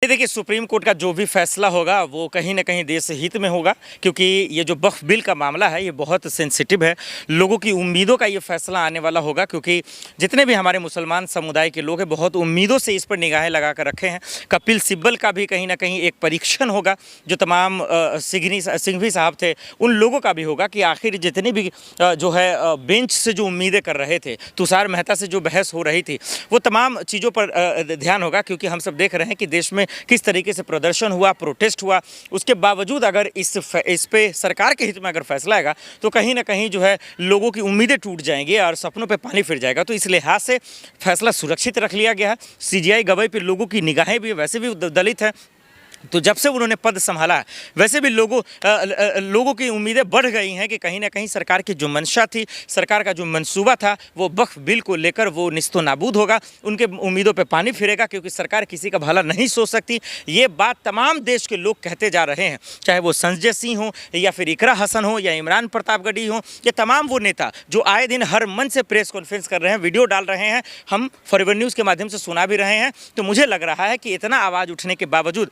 ये देखिए, supreme court का जो भी फैसला होगा वो कहीं ना कहीं देश हित में होगा, क्योंकि ये जो वक्फ बिल का मामला है ये बहुत सेंसिटिव है। लोगों की उम्मीदों का ये फैसला आने वाला होगा, क्योंकि जितने भी हमारे मुसलमान समुदाय के लोग हैं बहुत उम्मीदों से इस पर निगाहें लगा कर रखे हैं। कपिल सिब्बल का भी कहीं ना कहीं एक परीक्षण होगा, जो तमाम सिंघवी साहब थे उन लोगों का भी होगा कि आखिर जितने भी जो है बेंच से जो उम्मीदें कर रहे थे, तुषार मेहता से जो बहस हो रही थी, वो तमाम चीज़ों पर ध्यान होगा। क्योंकि हम सब देख रहे हैं कि देश में किस तरीके से प्रदर्शन हुआ, प्रोटेस्ट हुआ, उसके बावजूद अगर इस पे सरकार के हित में अगर फैसला आएगा तो कहीं ना कहीं जो है लोगों की उम्मीदें टूट जाएंगी और सपनों पे पानी फिर जाएगा। तो इस लिहाज से फैसला सुरक्षित रख लिया गया है। सीजीआई गवाई पे लोगों की निगाहें भी वैसे भी दलित है, तो जब से उन्होंने पद संभाला वैसे भी लोगों की उम्मीदें बढ़ गई हैं कि कहीं ना कहीं सरकार की जो मंशा थी, सरकार का जो मंसूबा था, वो वक्फ बिल को लेकर वो निस्तो नाबूद होगा। उनके उम्मीदों पे पानी फिरेगा, क्योंकि सरकार किसी का भला नहीं सोच सकती। ये बात तमाम देश के लोग कहते जा रहे हैं, चाहे वो संजय सिंह हो या फिर इकरा हसन हो या इमरान प्रतापगढ़ी हो, ये तमाम वो नेता जो आए दिन हर मंच से प्रेस कॉन्फ्रेंस कर रहे हैं, वीडियो डाल रहे हैं, हम फॉरवर्ड न्यूज़ के माध्यम से सुना भी रहे हैं। तो मुझे लग रहा है कि इतना आवाज़ उठने के बावजूद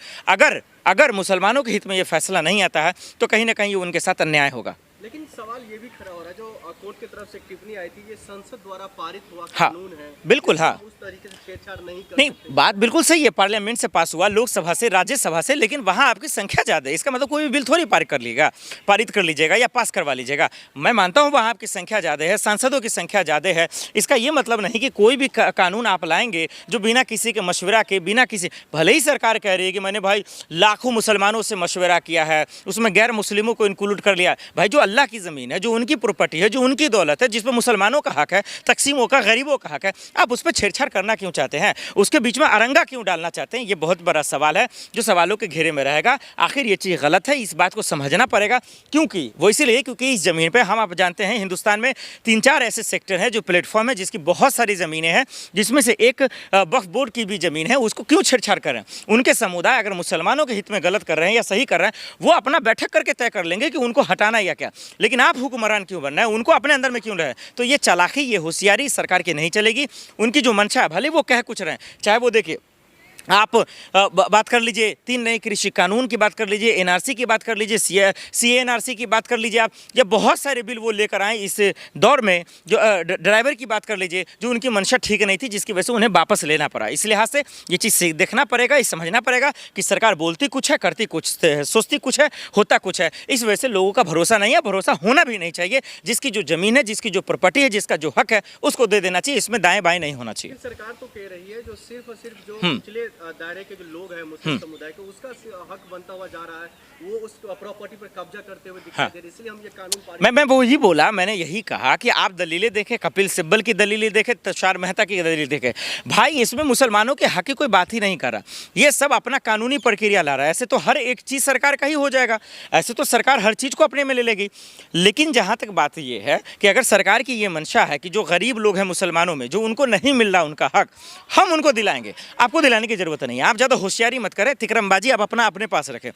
अगर मुसलमानों के हित में ये फैसला नहीं आता है तो कहीं ना कहीं उनके साथ अन्याय होगा। लेकिन सवाल ये भी खड़ा हो रहा है, जो कोर्ट की तरफ से टिप्पणी आई थी, ये संसद द्वारा पारित हुआ हाँ, कानून है। बिल्कुल, हाँ, उस तरीके से छेड़छाड़ नहीं, बात बिल्कुल सही है। पार्लियामेंट से पास हुआ, लोकसभा से, राज्यसभा से, लेकिन वहाँ आपकी संख्या ज़्यादा है। इसका मतलब कोई भी बिल थोड़ी पारित कर लीजिएगा या पास करवा लीजिएगा। मैं मानता हूँ वहाँ आपकी संख्या ज़्यादा है, सांसदों की संख्या ज़्यादा है। इसका ये मतलब नहीं कि कोई भी कानून आप लाएंगे जो बिना किसी के मशवरा के, बिना किसी, भले ही सरकार कह रही है कि मैंने भाई लाखों मुसलमानों से मशवरा किया है, उसमें गैर मुस्लिमों को इंक्लूड कर लिया। भाई जो अल्लाह की ज़मीन है, जो उनकी प्रॉपर्टी है, जो उनकी दौलत है, जिस पर मुसलमानों का हक है, तकसीमों का, गरीबों का हक है, आप उस पर छेड़छाड़ करना क्यों चाहते हैं? उसके बीच में अरंगा क्यों डालना चाहते हैं? ये बहुत बड़ा सवाल है जो सवालों के घेरे में रहेगा। आखिर ये चीज़ गलत है, इस बात को समझना पड़ेगा। क्योंकि वो इसीलिए क्योंकि इस ज़मीन पे आप जानते हैं हिंदुस्तान में 3-4 ऐसे सेक्टर हैं जो प्लेटफॉर्म है, जिसकी बहुत सारी ज़मीनें हैं, जिसमें से एक वक्फ बोर्ड की भी ज़मीन है। उसको क्यों छेड़छाड़ करें? उनके समुदाय अगर मुसलमानों के हित में गलत कर रहे हैं या सही कर रहे हैं, वो अपना बैठक करके तय कर लेंगे कि उनको हटाना या क्या। लेकिन आप हुक्मरान क्यों बनना है? उनको अपने अंदर में क्यों रहे? तो ये चालाकी, ये होशियारी सरकार की नहीं चलेगी। उनकी जो मंशा है, भले वो कह कुछ रहे हैं, चाहे वो देखिए आप बात कर लीजिए 3 नए कृषि कानून की बात कर लीजिए, एनआरसी की बात कर लीजिए, सीएनआरसी की बात कर लीजिए। आप जब बहुत सारे बिल वो लेकर आए इस दौर में, जो ड्राइवर की बात कर लीजिए, जो उनकी मंशा ठीक नहीं थी, जिसकी वजह से उन्हें वापस लेना पड़ा। इस लिहाज से ये चीज़ देखना पड़ेगा, ये समझना पड़ेगा कि सरकार बोलती कुछ है, करती कुछ, सोचती कुछ है, होता कुछ है। इस वजह से लोगों का भरोसा नहीं है, भरोसा होना भी नहीं चाहिए। जिसकी जो ज़मीन है, जिसकी जो प्रॉपर्टी है, जिसका जो हक है, उसको दे देना चाहिए। इसमें दाएँ बाएँ नहीं होना चाहिए। सरकार तो कह रही है जो सिर्फ और सिर्फ जो पिछले दायरे के जो लोग हैं मुस्लिम समुदाय के, उसका हक बनता हुआ जा रहा है, वो उस प्रॉपर्टी पर कब्जा करते हुए दिखाई दे रहे हैं। इसलिए हम ये कानून मैं वो ही बोला, मैंने यही कहा कि आप दलीलें देखें, कपिल सिब्बल की दलीलें देखें, तुषार मेहता की दलील देखें। भाई इसमें मुसलमानों के हक की कोई बात ही नहीं कर रहा। ये सब अपना कानूनी प्रक्रिया ला रहा है। ऐसे तो हर एक चीज़ सरकार का ही हो जाएगा, ऐसे तो सरकार हर चीज़ को अपने में ले लेगी। लेकिन जहाँ तक बात ये है कि अगर सरकार की ये मंशा है कि जो गरीब लोग हैं मुसलमानों में, जो उनको नहीं मिल रहा उनका हक, हम उनको दिलाएंगे। आपको दिलाने की ज़रूरत नहीं है। आप ज़्यादा होशियारी मत करें, तिकरमबाजी आप अपने पास रखें।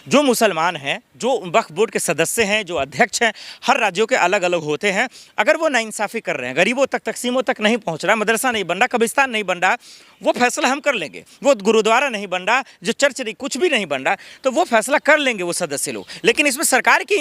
जो मुसलमान हैं, जो वक्फ बोर्ड के सदस्य हैं, जो अध्यक्ष हैं, हर राज्यों के अलग अलग होते हैं, अगर वो नाइंसाफ़ी कर रहे हैं, गरीबों तक, तकसीमों तक नहीं पहुंच रहा, मदरसा नहीं बन रहा, कब्रिस्तान नहीं बन रहा, वो फैसला हम कर लेंगे। वो गुरुद्वारा नहीं बन रहा, जो चर्च नहीं, कुछ भी नहीं बन रहा, तो वो फैसला कर लेंगे वो सदस्य लोग। लेकिन इसमें सरकार की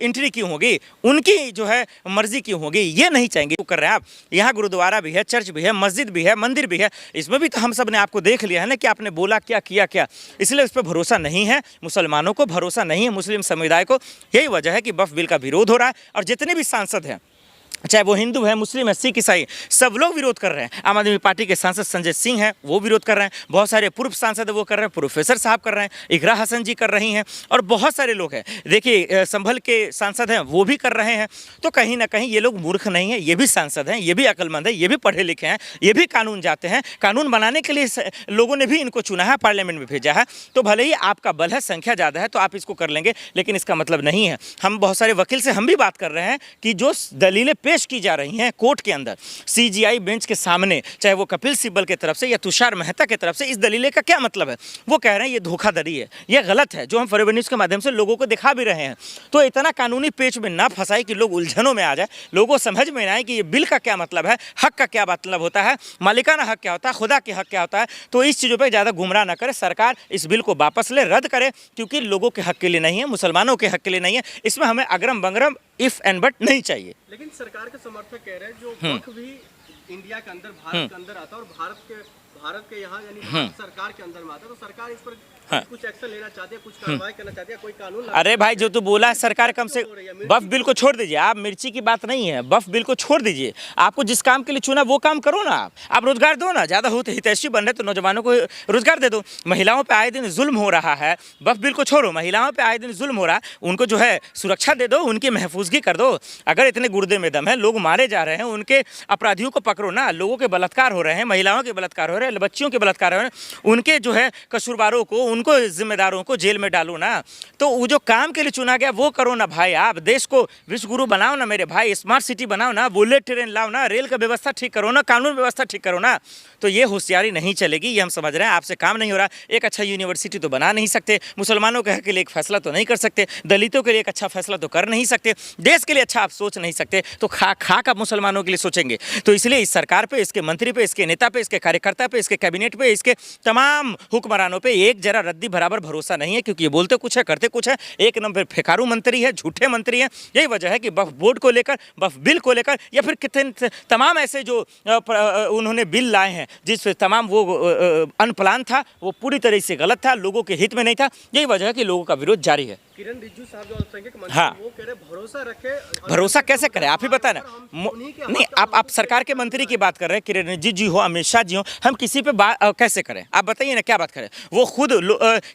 एंट्री क्यों होगी? उनकी जो है मर्जी क्यों होगी? ये नहीं चाहेंगे। वो कर रहे हैं आप। यहाँ गुरुद्वारा भी है, चर्च भी है, मस्जिद भी है, मंदिर भी है। इसमें भी तो हम सब ने आपको देख लिया है ना कि आपने बोला क्या, किया क्या। इसलिए उस पर भरोसा नहीं है, मुसलमानों को भरोसा नहीं है, मुस्लिम समुदाय को। यही वजह है कि वक्फ बिल का विरोध हो रहा है। और जितने भी सांसद हैं, चाहे वो हिंदू है, मुस्लिम है, सिख, ईसाई, सब लोग विरोध कर रहे हैं। आम आदमी पार्टी के सांसद संजय सिंह हैं, वो विरोध कर रहे हैं। बहुत सारे पूर्व सांसद वो कर रहे हैं, प्रोफेसर साहब कर रहे हैं, इकरा हसन जी कर रही हैं, और बहुत सारे लोग हैं। देखिए संभल के सांसद हैं, वो भी कर रहे हैं। तो कहीं ना कहीं ये लोग मूर्ख नहीं है, ये भी सांसद हैं, ये भी अक्लमंद है, ये भी पढ़े लिखे हैं, ये भी कानून जानते हैं। कानून बनाने के लिए लोगों ने भी इनको चुना है, पार्लियामेंट में भेजा है। तो भले ही आपका बल है, संख्या ज़्यादा है, तो आप इसको कर लेंगे, लेकिन इसका मतलब नहीं है। हम बहुत सारे वकील से हम भी बात कर रहे हैं कि जो दलीलें पेश की जा रही हैं कोर्ट के अंदर, सीजीआई बेंच के सामने, चाहे वो कपिल सिब्बल की तरफ से या तुषार मेहता की तरफ से, इस दलील का क्या मतलब है? वो कह रहे हैं ये धोखाधड़ी है, ये गलत है, जो हम फॉरवर्ड न्यूज़ के माध्यम से लोगों को दिखा भी रहे हैं। तो इतना कानूनी पेच में ना फंसाए कि लोग उलझनों में आ जाए, लोगों को समझ में ना आए कि ये बिल का क्या मतलब है, हक का क्या मतलब होता है, मालिकाना हक क्या होता है, खुदा के हक क्या होता है। तो इस चीज़ों पर ज़्यादा गुमराह ना करे, सरकार इस बिल को वापस ले, रद्द करे, क्योंकि लोगों के हक के लिए नहीं है, मुसलमानों के हक के लिए नहीं है। इसमें हमें अगरम बगरम इफ एंड बट नहीं चाहिए। लेकिन सरकार के समर्थक कह रहे हैं जो वक्फ भी इंडिया के अंदर, भारत के अंदर आता है और भारत के यहाँ यानी भारत सरकार के अंदर में आता है, तो सरकार इस पर कुछ एक्शन लेना चाहती है, कुछ कार्रवाई करना चाहती है, कोई कानून? अरे भाई, जो तू बोला है सरकार कम से वक्फ बिल को छोड़ दीजिए, आप मिर्ची की बात नहीं है, वक्फ बिल को छोड़ दीजिए। आपको जिस काम के लिए चुना वो काम करो ना, आप रोजगार दो ना, ज़्यादा होते हितैषी बन रहे तो नौजवानों को रोजगार दे दो। महिलाओं पे आए दिन जुल्म हो रहा है, वक्फ बिल को छोड़ो, महिलाओं पे आए दिन जुल्म हो रहा है, उनको जो है सुरक्षा दे दो, उनकी महफूजगी कर दो। अगर इतने गुर्दे में दम है, लोग मारे जा रहे हैं, उनके अपराधियों को पकड़ो ना। लोगों के बलात्कार हो रहे हैं, महिलाओं के बलात्कार हो रहे हैं, बच्चियों के बलात्कार हो रहे हैं, उनके जो है कसूरवारों को, उनको जिम्मेदारों को जेल में डालो ना। तो वो जो काम के लिए चुना गया वो करो ना भाई। आप देश को विश्व गुरु बनाओ ना मेरे भाई, स्मार्ट सिटी बनाओ ना, बुलेट ट्रेन लाओ ना, रेल का व्यवस्था ठीक करो ना, कानून व्यवस्था ठीक करो ना। तो ये होशियारी नहीं चलेगी, ये हम समझ रहे हैं। आपसे काम नहीं हो रहा, एक अच्छा यूनिवर्सिटी तो बना नहीं सकते, मुसलमानों के हक के लिए एक फैसला तो नहीं कर सकते, दलितों के लिए एक अच्छा फैसला तो कर नहीं सकते, देश के लिए अच्छा आप सोच नहीं सकते, तो खा आप मुसलमानों के लिए सोचेंगे। तो इसलिए इस सरकार पे, इसके मंत्री पे, इसके नेता पे, इसके कार्यकर्ता पे, इसके कैबिनेट पे, इसके तमाम हुक्मरानों पे एक जरा रद्दी बराबर भरोसा नहीं है, क्योंकि ये बोलते कुछ है, करते कुछ है। एक नंबर फेकारू मंत्री है, झूठे मंत्री हैं। यही वजह है कि वक्फ बोर्ड को लेकर, वक्फ बिल को लेकर, या फिर कितने तमाम ऐसे जो उन्होंने बिल लाए हैं, जिस तमाम वो अनप्लान था, वो पूरी तरह से गलत था, लोगों के हित में नहीं था। यही वजह है कि लोगों का विरोध जारी है। किरण रिजिजू साहब जो अल्पसंख्यक मंत्री, हाँ, वो कह रहे भरोसा रखे। भरोसा कैसे करें, आप ही बताएं ना। नहीं, आप सरकार के मंत्री की बात कर रहे हैं, किरण रिजिजू जी हो, अमित शाह जी हो, हम किसी पे बात कैसे करें? आप बताइए ना, क्या बात करें? वो खुद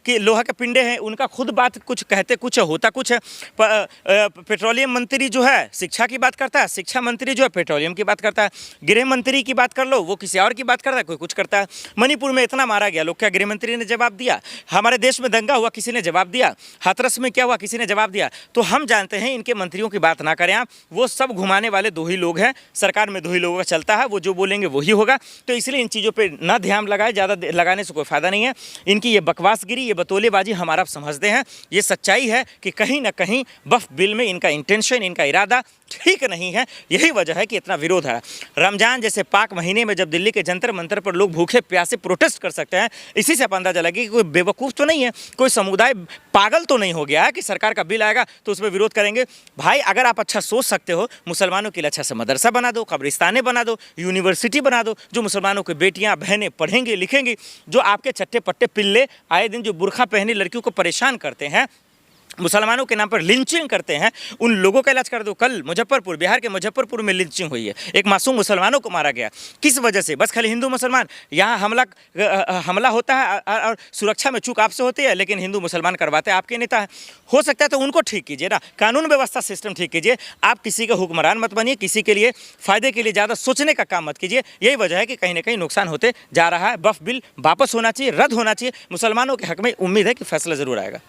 कि लोहा के पिंडे हैं, उनका खुद बात कुछ कहते कुछ है, होता कुछ है। पेट्रोलियम मंत्री जो है शिक्षा की बात करता है, शिक्षा मंत्री जो है पेट्रोलियम की बात करता है, गृह मंत्री की बात कर लो, वो किसी और की बात करता है, कोई कुछ करता है। मणिपुर में इतना मारा गया लोग, क्या गृह मंत्री ने जवाब दिया? हमारे देश में दंगा हुआ, किसी ने जवाब दिया? हाथरस में क्या हुआ, किसी ने जवाब दिया? तो हम जानते हैं इनके मंत्रियों की बात ना करें आप, वो सब घुमाने वाले दो ही लोग हैं, सरकार में दो ही लोगों का चलता है, वो जो बोलेंगे वही होगा। तो इसलिए इन चीज़ों पे ना ध्यान लगाए, ज़्यादा लगाने से कोई फायदा नहीं है। इनकी ये बकवासगिरी, ये बतौलेबाजी हमारा आप समझते हैं। ये सच्चाई है कि कहीं ना कहीं वक्फ बिल में इनका इंटेंशन, इनका इरादा ठीक नहीं है। यही वजह है कि इतना विरोध है। रमजान जैसे पाक महीने में जब दिल्ली के जंतर मंतर पर लोग भूखे प्यासे प्रोटेस्ट कर सकते हैं, इसी से आप अंदाजा लगे कि कोई बेवकूफ़ तो नहीं है, कोई समुदाय पागल तो नहीं हो गया है कि सरकार का बिल आएगा तो उस पर विरोध करेंगे। भाई, अगर आप अच्छा सोच सकते हो, मुसलमानों के लिए अच्छा सा मदरसा बना दो, कब्रिस्तानें बना दो, यूनिवर्सिटी बना दो, जो मुसलमानों की बेटियां बहनें पढ़ेंगी लिखेंगी। जो आपके चट्टे पट्टे पिल्ले आए दिन जो बुर्खा पहनी लड़कियों को परेशान करते हैं, मुसलमानों के नाम पर लिंचिंग करते हैं, उन लोगों का इलाज कर दो। कल मुजफ्फरपुर, बिहार के मुजफ्फरपुर में लिंचिंग हुई है, एक मासूम मुसलमानों को मारा गया। किस वजह से? बस खाली हिंदू मुसलमान। यहाँ हमला होता है और सुरक्षा में चूक आपसे होती है, लेकिन हिंदू मुसलमान करवाते हैं आपके नेता है। हो सकता है तो उनको ठीक कीजिए ना, कानून व्यवस्था सिस्टम ठीक कीजिए। आप किसी का हुक्मरान मत बनिए, किसी के लिए फ़ायदे के लिए ज़्यादा सोचने का काम मत कीजिए। यही वजह है कि कहीं ना कहीं नुकसान होते जा रहा है। वक्फ बिल वापस होना चाहिए, रद्द होना चाहिए। मुसलमानों के हक में उम्मीद है कि फैसला ज़रूर आएगा।